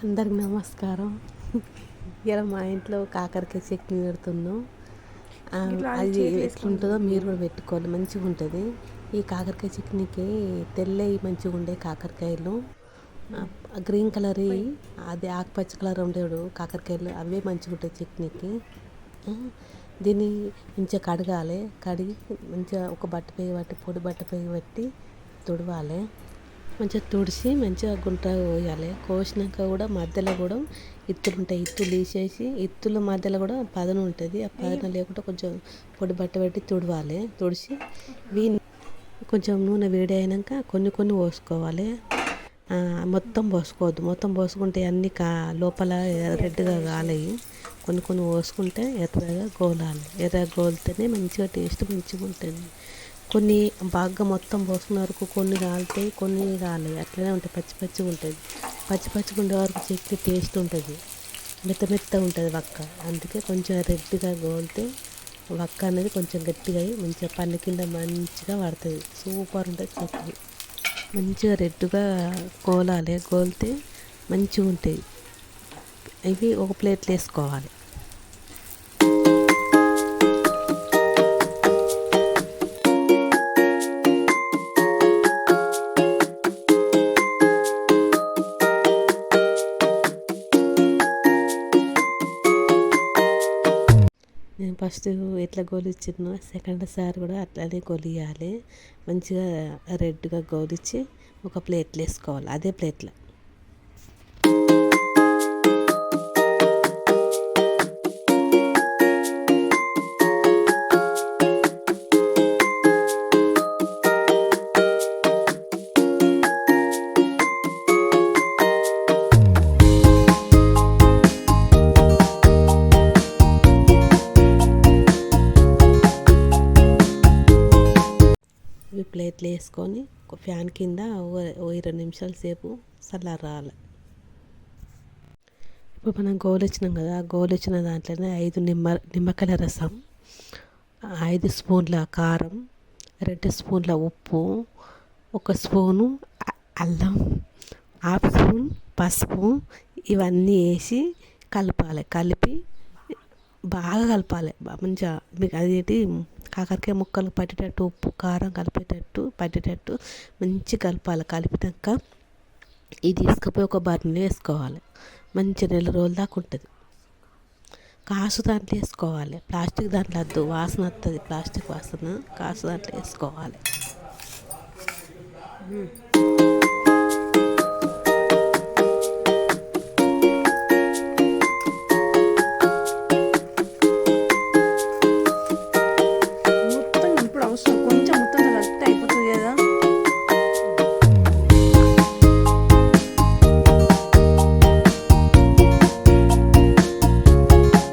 అందరికి నమస్కారం. ఇలా మా ఇంట్లో కాకరకాయ చట్నీ పెడుతున్నాం. అది ఎట్లుంటుందో మీరు కూడా పెట్టుకోవాలి, మంచిగా ఉంటుంది. ఈ కాకరకాయ చట్నీకి తెల్లవి మంచిగా ఉండే కాకరకాయలు, గ్రీన్ కలర్ అది ఆకుపచ్చ కలర్ ఉండేడు కాకరకాయలు అవే మంచిగా ఉంటాయి చట్నీకి. దీన్ని మంచిగా కడగాలి. కడిగి మంచిగా ఒక బట్టపై పట్టి పొడి బట్టపై పట్టి తుడవాలి. మంచిగా తుడిచి మంచిగా గుంట కోయాలి. కోసినాక కూడా మధ్యలో కూడా ఇత్తులు ఉంటాయి. ఇత్తులు తీసేసి ఇత్తుల మధ్యలో కూడా పదన ఉంటుంది. ఆ పదన లేకుండా కొంచెం పొడి బట్ట పెట్టి తుడవాలి. తుడిచి కొంచెం నూనె వేడి అయినాక కొన్ని కొన్ని పోసుకోవాలి. మొత్తం పోసుకోవద్దు. మొత్తం పోసుకుంటే అన్నీ లోపల రెడ్గా కాలేవి. కొన్ని కొన్ని పోసుకుంటే ఎర్రగా గోలాలి. ఎర్రగా గోలితేనే మంచిగా టేస్ట్ మంచిగా ఉంటుంది. కొన్ని బాగా మొత్తం పోసుకున్న వరకు కొన్ని కాలుతాయి, కొన్ని కాలేవి. అట్లనే ఉంటాయి, పచ్చి పచ్చిగా ఉంటుంది. పచ్చి పచ్చిగా ఉండే వరకు చట్నీ టేస్ట్ ఉంటుంది, మెత్తగా ఉంటుంది వక్క. అందుకే కొంచెం రెడ్గా గోలితే వక్క అనేది కొంచెం గట్టిగా అయ్యి మంచిగా పన్ను కింద మంచిగా పడుతుంది. సూపర్ ఉంటుంది చట్నీ. మంచిగా రెడ్గా గోలాలి. గోలితే మంచిగా ఉంటాయి. ఇవి ఒక ప్లేట్లో వేసుకోవాలి. నేను ఫస్ట్ ఎట్లా గోలిచ్చినో సెకండ్ సారి కూడా అట్లానే గొలియాలి. మంచిగా రెడ్గా గోలిచ్చి ఒక ప్లేట్లో వేసుకోవాలి. అదే ప్లేట్లో ప్లేట్లు వేసుకొని ఒక ఫ్యాన్ కింద 20 నిమిషాల సేపు చల్లారాలి. ఇప్పుడు మనం గోలిచ్చినాం కదా, గోలిచ్చిన దాంట్లోనే 5 నిమ్మకాయల రసం, 5 స్పూన్ల కారం, 2 స్పూన్ల ఉప్పు, 1 స్పూను అల్లం, హాఫ్ స్పూన్ పసుపు ఇవన్నీ వేసి కలపాలి. కలిపి బాగా కలపాలి. మంచిగా మీకు అదేంటి కాకరకాయ ముక్కలు పట్టేటట్టు ఉప్పు కారం పట్టేటట్టు మంచిగా కలపాలి. కలిపినాక ఇది తీసుకుపోయి ఒక బర్నీలో వేసుకోవాలి. మంచి నెల రోజుల దాకా ఉంటుంది. కాసు దాంట్లో వేసుకోవాలి. ప్లాస్టిక్ దాంట్లో వద్దు, వాసన వస్తుంది. ప్లాస్టిక్ వాసన. కాసు దాంట్లో వేసుకోవాలి.